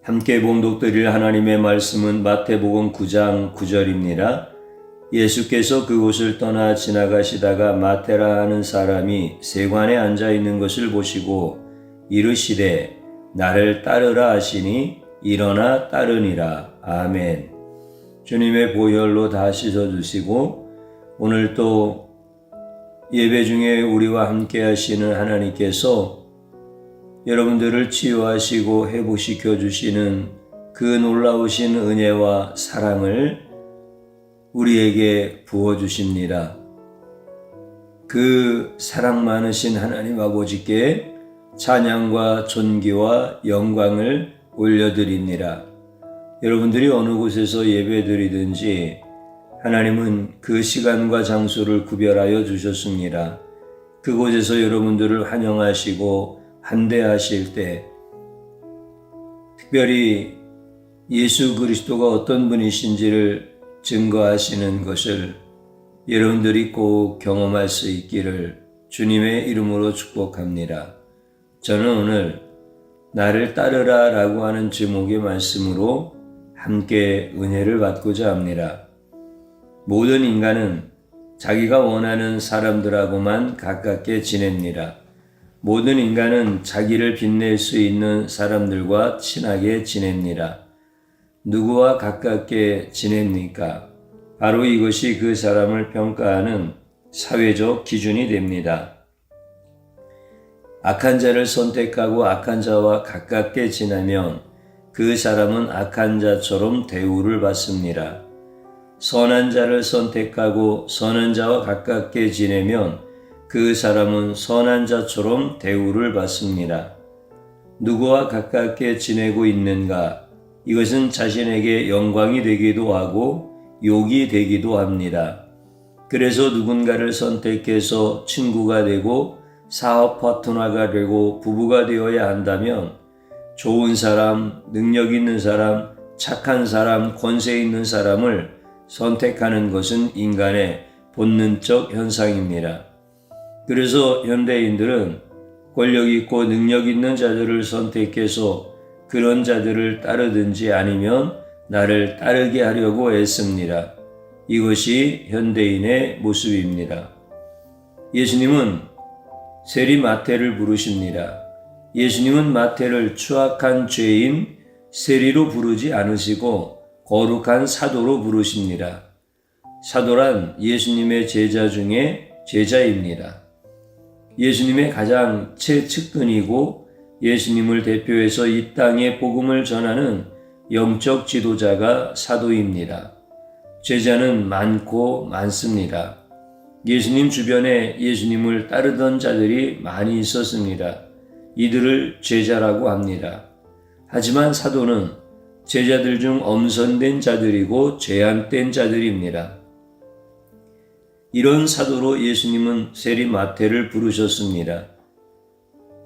함께 봉독드릴 하나님의 말씀은 마태복음 9장 9절입니다. 예수께서 그곳을 떠나 지나가시다가 마테라 하는 사람이 세관에 앉아 있는 것을 보시고 이르시되 나를 따르라 하시니 일어나 따르니라. 아멘. 주님의 보혈로 다 씻어주시고 오늘 또 예배 중에 우리와 함께 하시는 하나님께서 여러분들을 치유하시고 회복시켜 주시는 그 놀라우신 은혜와 사랑을 우리에게 부어주십니다. 그 사랑 많으신 하나님 아버지께 찬양과 존귀와 영광을 올려드립니다. 여러분들이 어느 곳에서 예배드리든지 하나님은 그 시간과 장소를 구별하여 주셨습니다. 그곳에서 여러분들을 환영하시고 환대하실 때 특별히 예수 그리스도가 어떤 분이신지를 증거하시는 것을 여러분들이 꼭 경험할 수 있기를 주님의 이름으로 축복합니다. 저는 오늘 나를 따르라 라고 하는 제목의 말씀으로 함께 은혜를 받고자 합니다. 모든 인간은 자기가 원하는 사람들하고만 가깝게 지냅니다. 모든 인간은 자기를 빛낼 수 있는 사람들과 친하게 지냅니다. 누구와 가깝게 지냅니까? 바로 이것이 그 사람을 평가하는 사회적 기준이 됩니다. 악한 자를 선택하고 악한 자와 가깝게 지내면 그 사람은 악한 자처럼 대우를 받습니다. 선한 자를 선택하고 선한 자와 가깝게 지내면 그 사람은 선한 자처럼 대우를 받습니다. 누구와 가깝게 지내고 있는가? 이것은 자신에게 영광이 되기도 하고 욕이 되기도 합니다. 그래서 누군가를 선택해서 친구가 되고 사업 파트너가 되고 부부가 되어야 한다면 좋은 사람, 능력 있는 사람, 착한 사람, 권세 있는 사람을 선택하는 것은 인간의 본능적 현상입니다. 그래서 현대인들은 권력 있고 능력 있는 자들을 선택해서 그런 자들을 따르든지 아니면 나를 따르게 하려고 애씁니다. 이것이 현대인의 모습입니다. 예수님은 세리 마태를 부르십니다. 예수님은 마태를 추악한 죄인 세리로 부르지 않으시고 거룩한 사도로 부르십니다. 사도란 예수님의 제자 중에 제자입니다. 예수님의 가장 최측근이고 예수님을 대표해서 이 땅에 복음을 전하는 영적 지도자가 사도입니다. 제자는 많고 많습니다. 예수님 주변에 예수님을 따르던 자들이 많이 있었습니다. 이들을 제자라고 합니다. 하지만 사도는 제자들 중 엄선된 자들이고 제한된 자들입니다. 이런 사도로 예수님은 세리 마태를 부르셨습니다.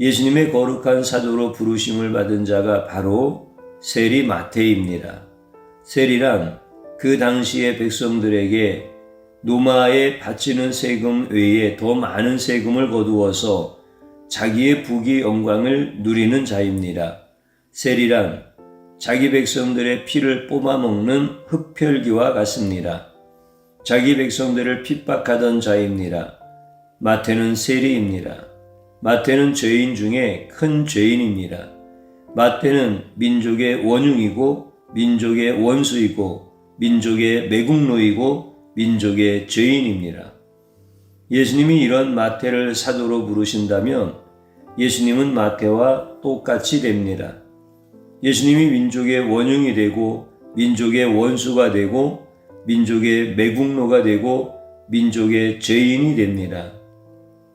예수님의 거룩한 사도로 부르심을 받은 자가 바로 세리 마태입니다. 세리란 그 당시의 백성들에게 노마에 바치는 세금 외에 더 많은 세금을 거두어서 자기의 부귀 영광을 누리는 자입니다. 세리란 자기 백성들의 피를 뽑아먹는 흡혈귀와 같습니다. 자기 백성들을 핍박하던 자입니다. 마태는 세리입니다. 마태는 죄인 중에 큰 죄인입니다. 마태는 민족의 원흉이고 민족의 원수이고 민족의 매국노이고 민족의 죄인입니다. 예수님이 이런 마태를 사도로 부르신다면 예수님은 마태와 똑같이 됩니다. 예수님이 민족의 원흉이 되고 민족의 원수가 되고 민족의 매국노가 되고 민족의 죄인이 됩니다.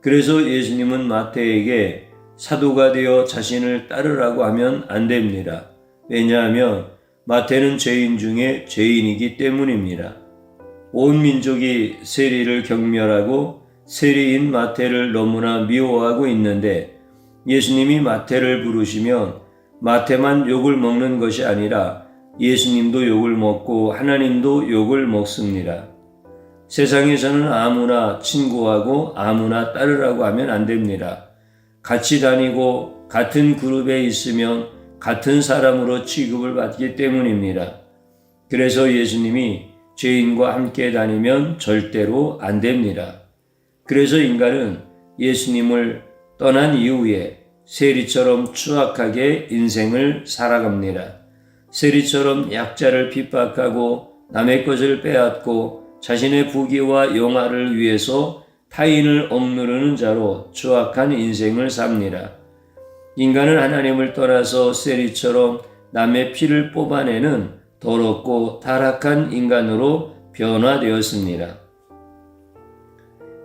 그래서 예수님은 마태에게 사도가 되어 자신을 따르라고 하면 안 됩니다. 왜냐하면 마태는 죄인 중에 죄인이기 때문입니다. 온 민족이 세리를 경멸하고 세리인 마태를 너무나 미워하고 있는데 예수님이 마태를 부르시면 마태만 욕을 먹는 것이 아니라 예수님도 욕을 먹고 하나님도 욕을 먹습니다. 세상에서는 아무나 친구하고 아무나 따르라고 하면 안 됩니다. 같이 다니고 같은 그룹에 있으면 같은 사람으로 취급을 받기 때문입니다. 그래서 예수님이 죄인과 함께 다니면 절대로 안 됩니다. 그래서 인간은 예수님을 떠난 이후에 세리처럼 추악하게 인생을 살아갑니다. 세리처럼 약자를 핍박하고 남의 것을 빼앗고 자신의 부귀와 영화를 위해서 타인을 억누르는 자로 추악한 인생을 삽니다. 인간은 하나님을 떠나서 세리처럼 남의 피를 뽑아내는 더럽고 타락한 인간으로 변화되었습니다.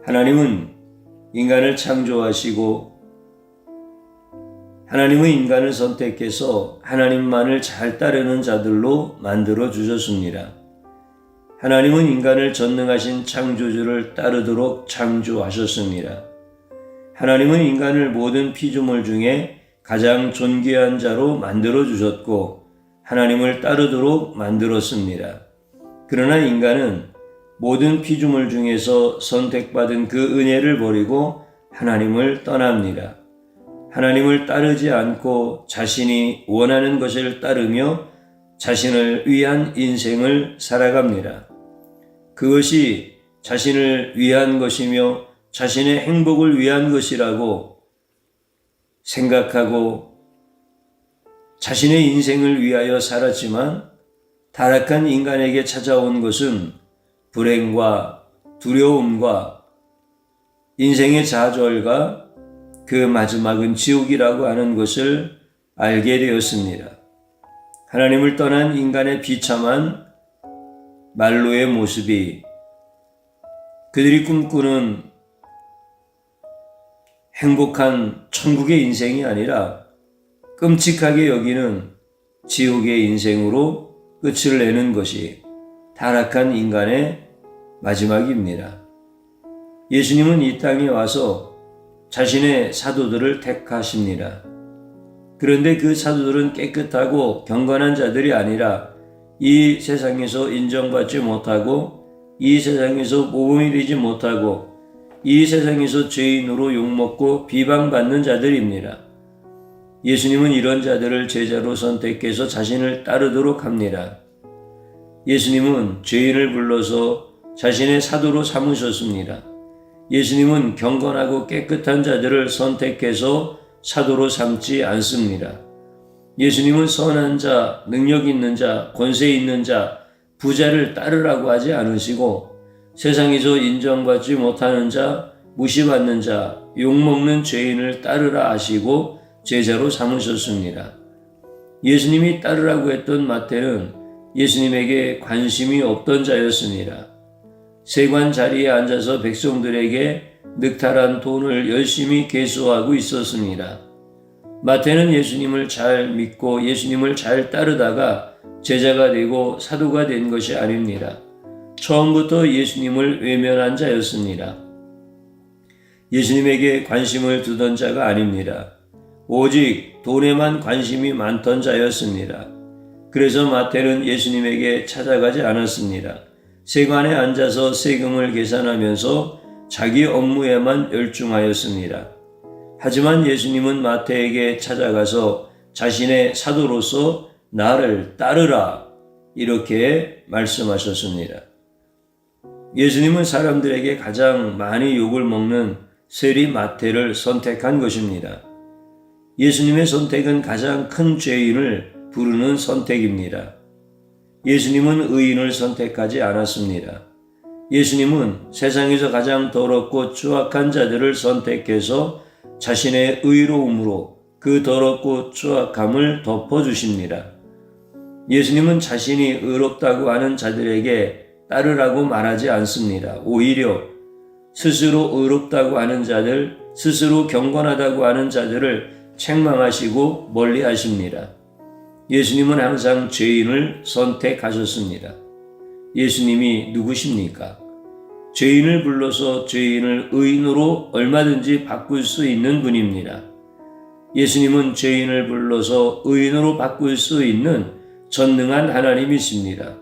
하나님은 인간을 창조하시고 하나님은 인간을 선택해서 하나님만을 잘 따르는 자들로 만들어 주셨습니다. 하나님은 인간을 전능하신 창조주를 따르도록 창조하셨습니다. 하나님은 인간을 모든 피조물 중에 가장 존귀한 자로 만들어 주셨고 하나님을 따르도록 만들었습니다. 그러나 인간은 모든 피조물 중에서 선택받은 그 은혜를 버리고 하나님을 떠납니다. 하나님을 따르지 않고 자신이 원하는 것을 따르며 자신을 위한 인생을 살아갑니다. 그것이 자신을 위한 것이며 자신의 행복을 위한 것이라고 생각하고 자신의 인생을 위하여 살았지만 타락한 인간에게 찾아온 것은 불행과 두려움과 인생의 좌절과 그 마지막은 지옥이라고 하는 것을 알게 되었습니다. 하나님을 떠난 인간의 비참한 말로의 모습이 그들이 꿈꾸는 행복한 천국의 인생이 아니라 끔찍하게 여기는 지옥의 인생으로 끝을 내는 것이 타락한 인간의 마지막입니다. 예수님은 이 땅에 와서 자신의 사도들을 택하십니다. 그런데 그 사도들은 깨끗하고 경건한 자들이 아니라 이 세상에서 인정받지 못하고 이 세상에서 모범이 되지 못하고 이 세상에서 죄인으로 욕먹고 비방받는 자들입니다. 예수님은 이런 자들을 제자로 선택해서 자신을 따르도록 합니다. 예수님은 죄인을 불러서 자신의 사도로 삼으셨습니다. 예수님은 경건하고 깨끗한 자들을 선택해서 사도로 삼지 않습니다. 예수님은 선한 자, 능력 있는 자, 권세 있는 자, 부자를 따르라고 하지 않으시고 세상에서 인정받지 못하는 자, 무시받는 자, 욕먹는 죄인을 따르라 하시고 제자로 삼으셨습니다. 예수님이 따르라고 했던 마태는 예수님에게 관심이 없던 자였습니다. 세관 자리에 앉아서 백성들에게 늑탈한 돈을 열심히 계수하고 있었습니다. 마태는 예수님을 잘 믿고 예수님을 잘 따르다가 제자가 되고 사도가 된 것이 아닙니다. 처음부터 예수님을 외면한 자였습니다. 예수님에게 관심을 두던 자가 아닙니다. 오직 돈에만 관심이 많던 자였습니다. 그래서 마태는 예수님에게 찾아가지 않았습니다. 세관에 앉아서 세금을 계산하면서 자기 업무에만 열중하였습니다. 하지만 예수님은 마태에게 찾아가서 자신의 사도로서 나를 따르라 이렇게 말씀하셨습니다. 예수님은 사람들에게 가장 많이 욕을 먹는 세리 마태를 선택한 것입니다. 예수님의 선택은 가장 큰 죄인을 부르는 선택입니다. 예수님은 의인을 선택하지 않았습니다. 예수님은 세상에서 가장 더럽고 추악한 자들을 선택해서 자신의 의로움으로 그 더럽고 추악함을 덮어주십니다. 예수님은 자신이 의롭다고 하는 자들에게 따르라고 말하지 않습니다. 오히려 스스로 의롭다고 하는 자들, 스스로 경건하다고 하는 자들을 책망하시고 멀리하십니다. 예수님은 항상 죄인을 선택하셨습니다. 예수님이 누구십니까? 죄인을 불러서 죄인을 의인으로 얼마든지 바꿀 수 있는 분입니다. 예수님은 죄인을 불러서 의인으로 바꿀 수 있는 전능한 하나님이십니다.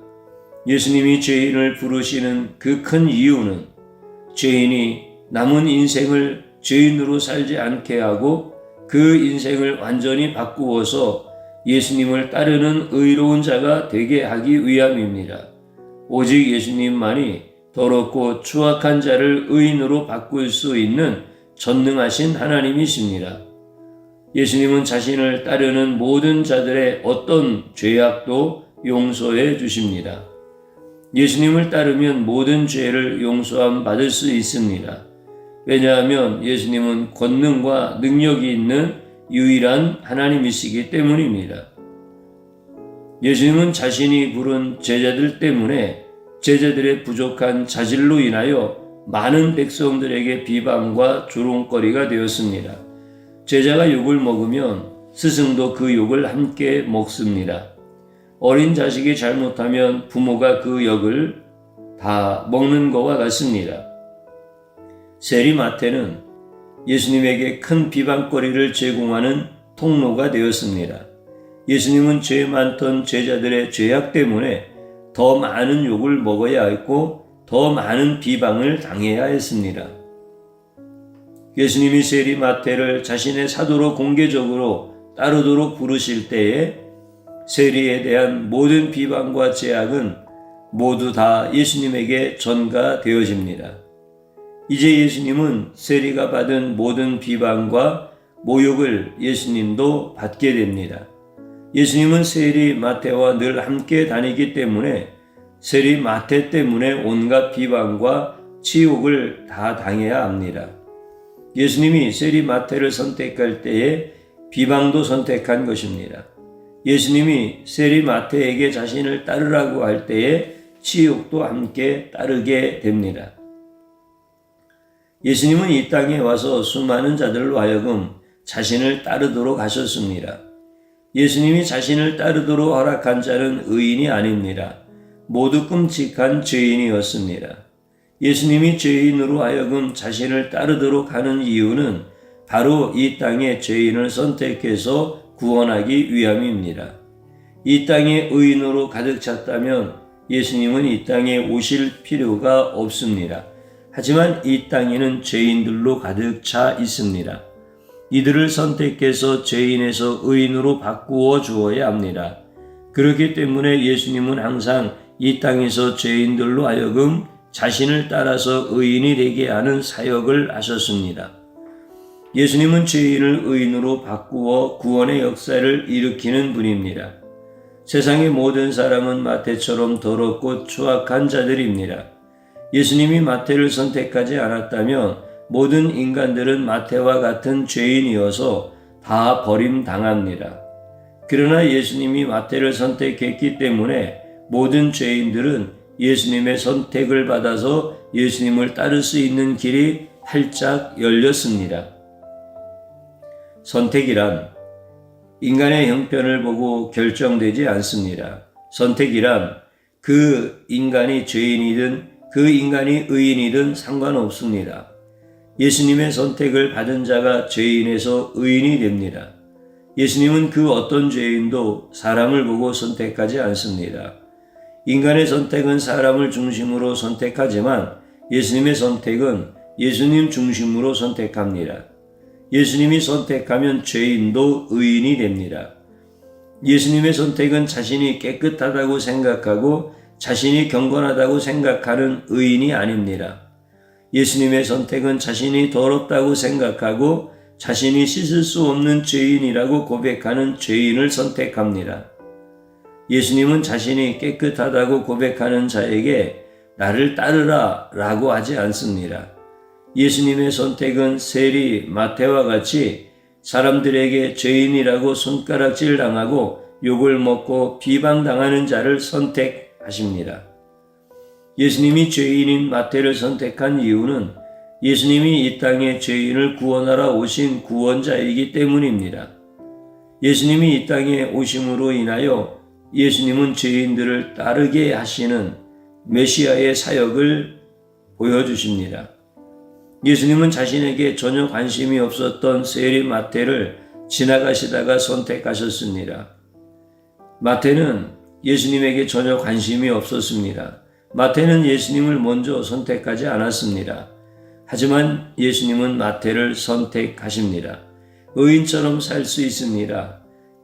예수님이 죄인을 부르시는 그 큰 이유는 죄인이 남은 인생을 죄인으로 살지 않게 하고 그 인생을 완전히 바꾸어서 예수님을 따르는 의로운 자가 되게 하기 위함입니다. 오직 예수님만이 더럽고 추악한 자를 의인으로 바꿀 수 있는 전능하신 하나님이십니다. 예수님은 자신을 따르는 모든 자들의 어떤 죄악도 용서해 주십니다. 예수님을 따르면 모든 죄를 용서함 받을 수 있습니다. 왜냐하면 예수님은 권능과 능력이 있는 유일한 하나님이시기 때문입니다. 예수님은 자신이 부른 제자들 때문에 제자들의 부족한 자질로 인하여 많은 백성들에게 비방과 조롱거리가 되었습니다. 제자가 욕을 먹으면 스승도 그 욕을 함께 먹습니다. 어린 자식이 잘못하면 부모가 그 욕을 다 먹는 것과 같습니다. 세리 마태는 예수님에게 큰 비방거리를 제공하는 통로가 되었습니다. 예수님은 죄 많던 제자들의 죄악 때문에 더 많은 욕을 먹어야 했고 더 많은 비방을 당해야 했습니다. 예수님이 세리 마태를 자신의 사도로 공개적으로 따르도록 부르실 때에 세리에 대한 모든 비방과 제약은 모두 다 예수님에게 전가되어집니다. 이제 예수님은 세리가 받은 모든 비방과 모욕을 예수님도 받게 됩니다. 예수님은 세리 마태와 늘 함께 다니기 때문에 세리 마태 때문에 온갖 비방과 치욕을 다 당해야 합니다. 예수님이 세리 마태를 선택할 때에 비방도 선택한 것입니다. 예수님이 세리 마태에게 자신을 따르라고 할 때에 치욕도 함께 따르게 됩니다. 예수님은 이 땅에 와서 수많은 자들로 하여금 자신을 따르도록 하셨습니다. 예수님이 자신을 따르도록 허락한 자는 의인이 아닙니다. 모두 끔찍한 죄인이었습니다. 예수님이 죄인으로 하여금 자신을 따르도록 하는 이유는 바로 이 땅에 죄인을 선택해서 구원하기 위함입니다. 이 땅에 의인으로 가득 찼다면 예수님은 이 땅에 오실 필요가 없습니다. 하지만 이 땅에는 죄인들로 가득 차 있습니다. 이들을 선택해서 죄인에서 의인으로 바꾸어 주어야 합니다. 그렇기 때문에 예수님은 항상 이 땅에서 죄인들로 하여금 자신을 따라서 의인이 되게 하는 사역을 하셨습니다. 예수님은 죄인을 의인으로 바꾸어 구원의 역사를 일으키는 분입니다. 세상의 모든 사람은 마태처럼 더럽고 추악한 자들입니다. 예수님이 마태를 선택하지 않았다면 모든 인간들은 마태와 같은 죄인이어서 다 버림당합니다. 그러나 예수님이 마태를 선택했기 때문에 모든 죄인들은 예수님의 선택을 받아서 예수님을 따를 수 있는 길이 활짝 열렸습니다. 선택이란 인간의 형편을 보고 결정되지 않습니다. 선택이란 그 인간이 죄인이든 그 인간이 의인이든 상관없습니다. 예수님의 선택을 받은 자가 죄인에서 의인이 됩니다. 예수님은 그 어떤 죄인도 사람을 보고 선택하지 않습니다. 인간의 선택은 사람을 중심으로 선택하지만 예수님의 선택은 예수님 중심으로 선택합니다. 예수님이 선택하면 죄인도 의인이 됩니다. 예수님의 선택은 자신이 깨끗하다고 생각하고 자신이 경건하다고 생각하는 의인이 아닙니다. 예수님의 선택은 자신이 더럽다고 생각하고 자신이 씻을 수 없는 죄인이라고 고백하는 죄인을 선택합니다. 예수님은 자신이 깨끗하다고 고백하는 자에게 나를 따르라 라고 하지 않습니다. 예수님의 선택은 세리 마태와 같이 사람들에게 죄인이라고 손가락질 당하고 욕을 먹고 비방당하는 자를 선택하십니다. 예수님이 죄인인 마태를 선택한 이유는 예수님이 이 땅에 죄인을 구원하러 오신 구원자이기 때문입니다. 예수님이 이 땅에 오심으로 인하여 예수님은 죄인들을 따르게 하시는 메시아의 사역을 보여주십니다. 예수님은 자신에게 전혀 관심이 없었던 세리 마태를 지나가시다가 선택하셨습니다. 마태는 예수님에게 전혀 관심이 없었습니다. 마태는 예수님을 먼저 선택하지 않았습니다. 하지만 예수님은 마태를 선택하십니다. 의인처럼 살 수 있습니다.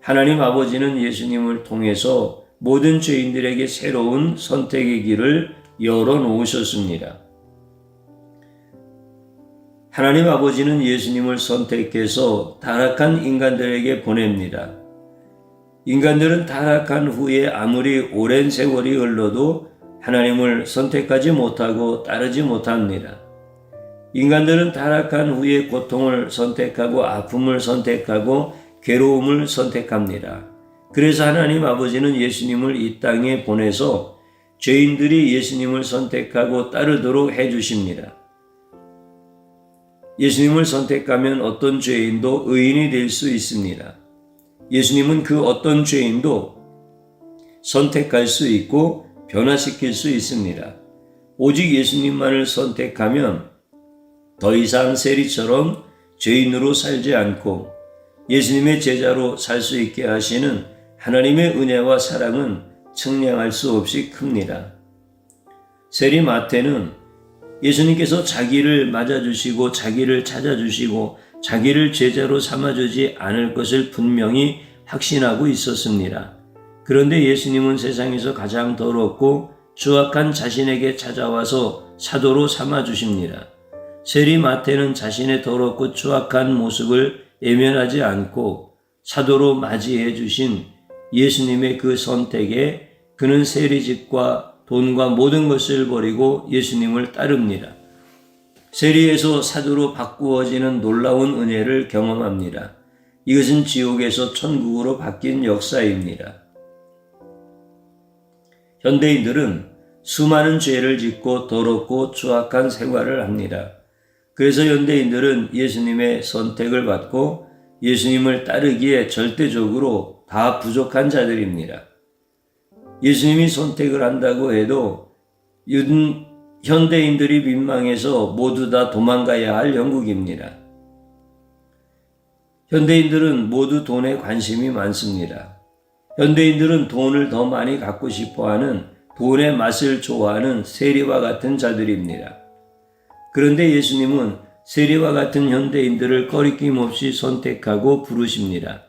하나님 아버지는 예수님을 통해서 모든 죄인들에게 새로운 선택의 길을 열어놓으셨습니다. 하나님 아버지는 예수님을 선택해서 타락한 인간들에게 보냅니다. 인간들은 타락한 후에 아무리 오랜 세월이 흘러도 하나님을 선택하지 못하고 따르지 못합니다. 인간들은 타락한 후에 고통을 선택하고 아픔을 선택하고 괴로움을 선택합니다. 그래서 하나님 아버지는 예수님을 이 땅에 보내서 죄인들이 예수님을 선택하고 따르도록 해주십니다. 예수님을 선택하면 어떤 죄인도 의인이 될 수 있습니다. 예수님은 그 어떤 죄인도 선택할 수 있고 변화시킬 수 있습니다. 오직 예수님만을 선택하면 더 이상 세리처럼 죄인으로 살지 않고 예수님의 제자로 살 수 있게 하시는 하나님의 은혜와 사랑은 측량할 수 없이 큽니다. 세리 마태는 예수님께서 자기를 맞아주시고 자기를 찾아주시고 자기를 제자로 삼아주지 않을 것을 분명히 확신하고 있었습니다. 그런데 예수님은 세상에서 가장 더럽고 추악한 자신에게 찾아와서 사도로 삼아주십니다. 세리 마태는 자신의 더럽고 추악한 모습을 외면하지 않고 사도로 맞이해 주신 예수님의 그 선택에 그는 세리직과 돈과 모든 것을 버리고 예수님을 따릅니다. 세리에서 사도로 바꾸어지는 놀라운 은혜를 경험합니다. 이것은 지옥에서 천국으로 바뀐 역사입니다. 현대인들은 수많은 죄를 짓고 더럽고 추악한 생활을 합니다. 그래서 현대인들은 예수님의 선택을 받고 예수님을 따르기에 절대적으로 다 부족한 자들입니다. 예수님이 선택을 한다고 해도 현대인들이 민망해서 모두 다 도망가야 할 형국입니다. 현대인들은 모두 돈에 관심이 많습니다. 현대인들은 돈을 더 많이 갖고 싶어하는 돈의 맛을 좋아하는 세리와 같은 자들입니다. 그런데 예수님은 세리와 같은 현대인들을 거리낌 없이 선택하고 부르십니다.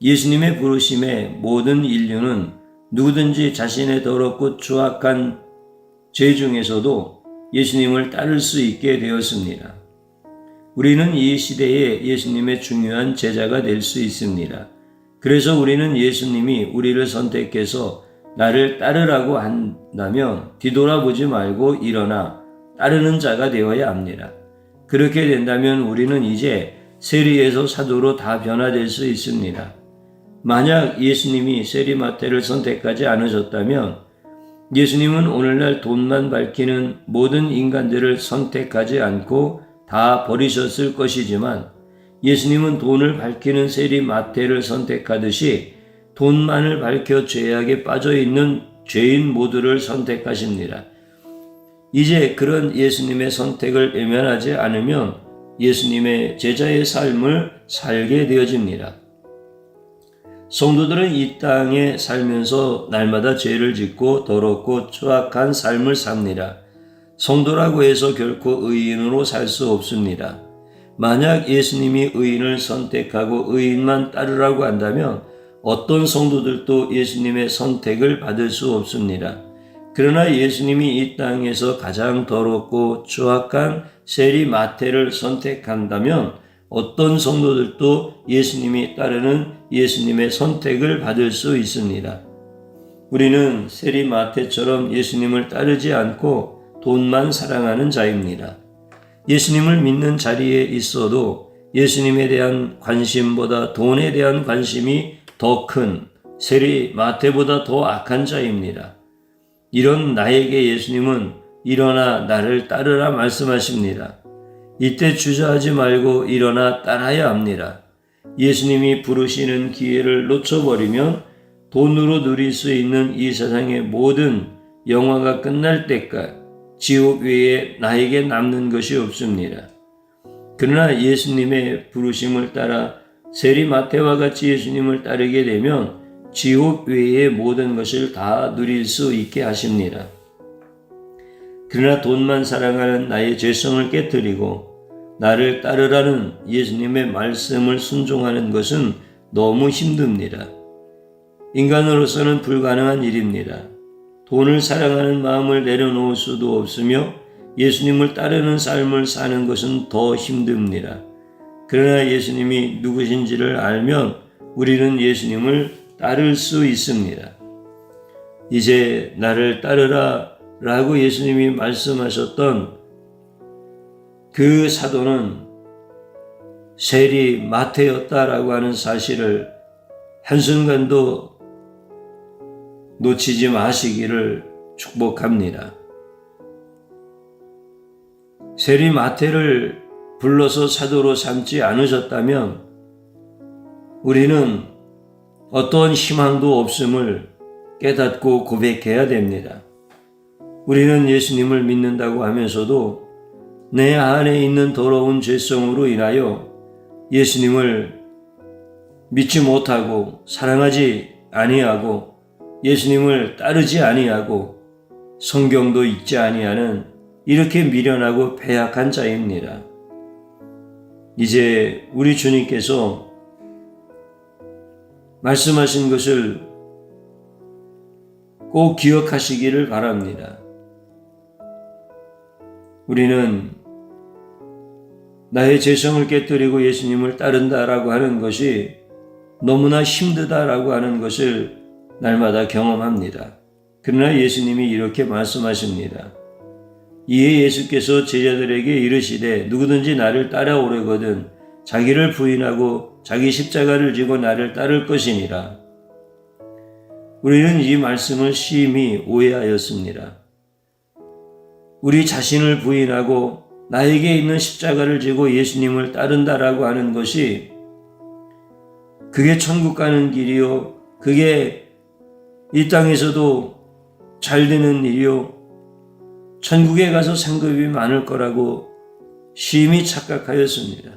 예수님의 부르심에 모든 인류는 누구든지 자신의 더럽고 추악한 죄 중에서도 예수님을 따를 수 있게 되었습니다. 우리는 이 시대에 예수님의 중요한 제자가 될 수 있습니다. 그래서 우리는 예수님이 우리를 선택해서 나를 따르라고 한다면 뒤돌아보지 말고 일어나 따르는 자가 되어야 합니다. 그렇게 된다면 우리는 이제 세리에서 사도로 다 변화될 수 있습니다. 만약 예수님이 세리 마태를 선택하지 않으셨다면 예수님은 오늘날 돈만 밝히는 모든 인간들을 선택하지 않고 다 버리셨을 것이지만 예수님은 돈을 밝히는 세리 마태를 선택하듯이 돈만을 밝혀 죄악에 빠져있는 죄인 모두를 선택하십니다. 이제 그런 예수님의 선택을 외면하지 않으면 예수님의 제자의 삶을 살게 되어집니다. 성도들은 이 땅에 살면서 날마다 죄를 짓고 더럽고 추악한 삶을 삽니다. 성도라고 해서 결코 의인으로 살 수 없습니다. 만약 예수님이 의인을 선택하고 의인만 따르라고 한다면 어떤 성도들도 예수님의 선택을 받을 수 없습니다. 그러나 예수님이 이 땅에서 가장 더럽고 추악한 세리 마태를 선택한다면 어떤 성도들도 예수님이 따르는 예수님의 선택을 받을 수 있습니다. 우리는 세리 마태처럼 예수님을 따르지 않고 돈만 사랑하는 자입니다. 예수님을 믿는 자리에 있어도 예수님에 대한 관심보다 돈에 대한 관심이 더 큰 세리 마태보다 더 악한 자입니다. 이런 나에게 예수님은 일어나 나를 따르라 말씀하십니다. 이때 주저하지 말고 일어나 따라야 합니다. 예수님이 부르시는 기회를 놓쳐버리면 돈으로 누릴 수 있는 이 세상의 모든 영화가 끝날 때까지 지옥 외에 나에게 남는 것이 없습니다. 그러나 예수님의 부르심을 따라 세리 마태와 같이 예수님을 따르게 되면 지옥 외의 모든 것을 다 누릴 수 있게 하십니다. 그러나 돈만 사랑하는 나의 죄성을 깨뜨리고 나를 따르라는 예수님의 말씀을 순종하는 것은 너무 힘듭니다. 인간으로서는 불가능한 일입니다. 돈을 사랑하는 마음을 내려놓을 수도 없으며 예수님을 따르는 삶을 사는 것은 더 힘듭니다. 그러나 예수님이 누구신지를 알면 우리는 예수님을 따를 수 있습니다. 이제 나를 따르라 라고 예수님이 말씀하셨던 그 사도는 세리 마태였다라고 하는 사실을 한순간도 놓치지 마시기를 축복합니다. 세리 마태를 불러서 사도로 삼지 않으셨다면 우리는 어떠한 희망도 없음을 깨닫고 고백해야 됩니다. 우리는 예수님을 믿는다고 하면서도 내 안에 있는 더러운 죄성으로 인하여 예수님을 믿지 못하고 사랑하지 아니하고 예수님을 따르지 아니하고 성경도 읽지 아니하는 이렇게 미련하고 패약한 자입니다. 이제 우리 주님께서 말씀하신 것을 꼭 기억하시기를 바랍니다. 우리는 나의 죄성을 깨뜨리고 예수님을 따른다라고 하는 것이 너무나 힘들다라고 하는 것을 날마다 경험합니다. 그러나 예수님이 이렇게 말씀하십니다. 이에 예수께서 제자들에게 이르시되 누구든지 나를 따라오려거든 자기를 부인하고 자기 십자가를 지고 나를 따를 것이니라. 우리는 이 말씀을 심히 오해하였습니다. 우리 자신을 부인하고 나에게 있는 십자가를 지고 예수님을 따른다라고 하는 것이 그게 천국 가는 길이요, 그게 이 땅에서도 잘 되는 일이요, 천국에 가서 상급이 많을 거라고 심히 착각하였습니다.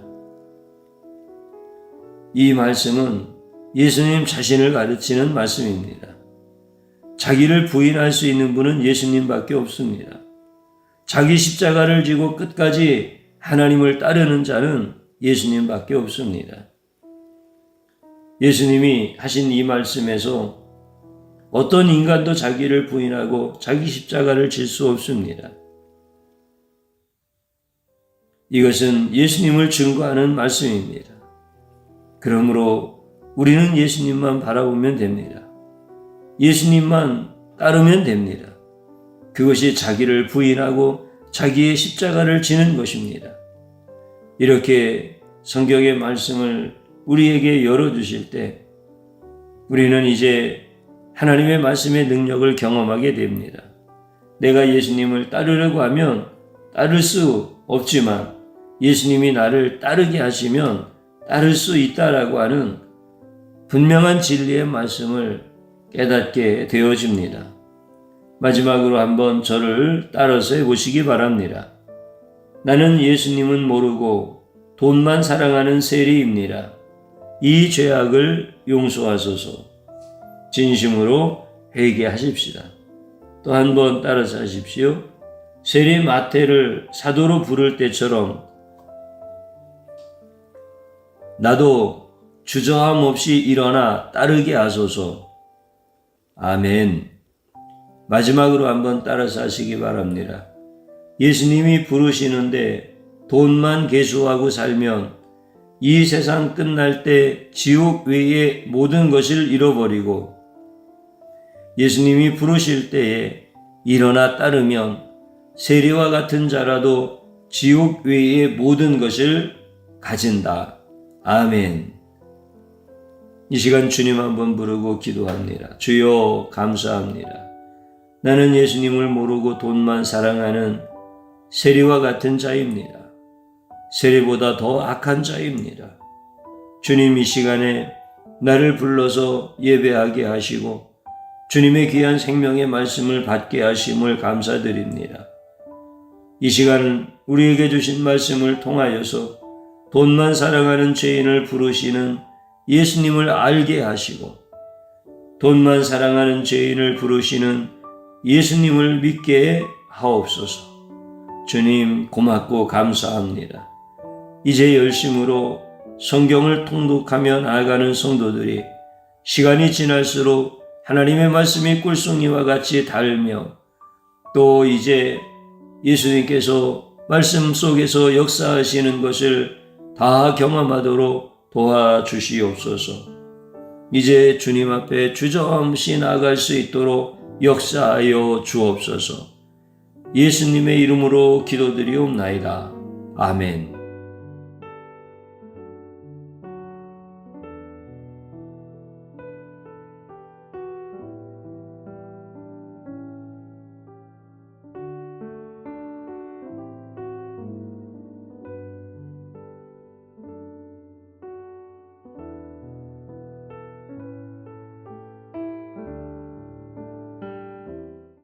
이 말씀은 예수님 자신을 가르치는 말씀입니다. 자기를 부인할 수 있는 분은 예수님밖에 없습니다. 자기 십자가를 지고 끝까지 하나님을 따르는 자는 예수님밖에 없습니다. 예수님이 하신 이 말씀에서 어떤 인간도 자기를 부인하고 자기 십자가를 질 수 없습니다. 이것은 예수님을 증거하는 말씀입니다. 그러므로 우리는 예수님만 바라보면 됩니다. 예수님만 따르면 됩니다. 그것이 자기를 부인하고 자기의 십자가를 지는 것입니다. 이렇게 성경의 말씀을 우리에게 열어주실 때 우리는 이제 하나님의 말씀의 능력을 경험하게 됩니다. 내가 예수님을 따르려고 하면 따를 수 없지만 예수님이 나를 따르게 하시면 따를 수 있다라고 하는 분명한 진리의 말씀을 깨닫게 되어집니다. 마지막으로 한번 저를 따라서 해보시기 바랍니다. 나는 예수님은 모르고 돈만 사랑하는 세리입니다. 이 죄악을 용서하소서. 진심으로 회개하십시다. 또 한 번 따라서 하십시오. 세리 마태를 사도로 부를 때처럼 나도 주저함 없이 일어나 따르게 하소서. 아멘. 마지막으로 한번 따라서 하시기 바랍니다. 예수님이 부르시는데 돈만 계수하고 살면 이 세상 끝날 때 지옥 외의 모든 것을 잃어버리고 예수님이 부르실 때에 일어나 따르면 세리와 같은 자라도 지옥 외의 모든 것을 가진다. 아멘. 이 시간 주님 한번 부르고 기도합니다. 주여 감사합니다. 나는 예수님을 모르고 돈만 사랑하는 세리와 같은 자입니다. 세리보다 더 악한 자입니다. 주님 이 시간에 나를 불러서 예배하게 하시고 주님의 귀한 생명의 말씀을 받게 하심을 감사드립니다. 이 시간 우리에게 주신 말씀을 통하여서 돈만 사랑하는 죄인을 부르시는 예수님을 알게 하시고 돈만 사랑하는 죄인을 부르시는 예수님을 믿게 하옵소서. 주님 고맙고 감사합니다. 이제 열심으로 성경을 통독하며 나아가는 성도들이 시간이 지날수록 하나님의 말씀이 꿀송이와 같이 닳으며 또 이제 예수님께서 말씀 속에서 역사하시는 것을 다 경험하도록 도와주시옵소서. 이제 주님 앞에 주저없이 나아갈 수 있도록 역사하여 주옵소서. 예수님의 이름으로 기도드리옵나이다. 아멘.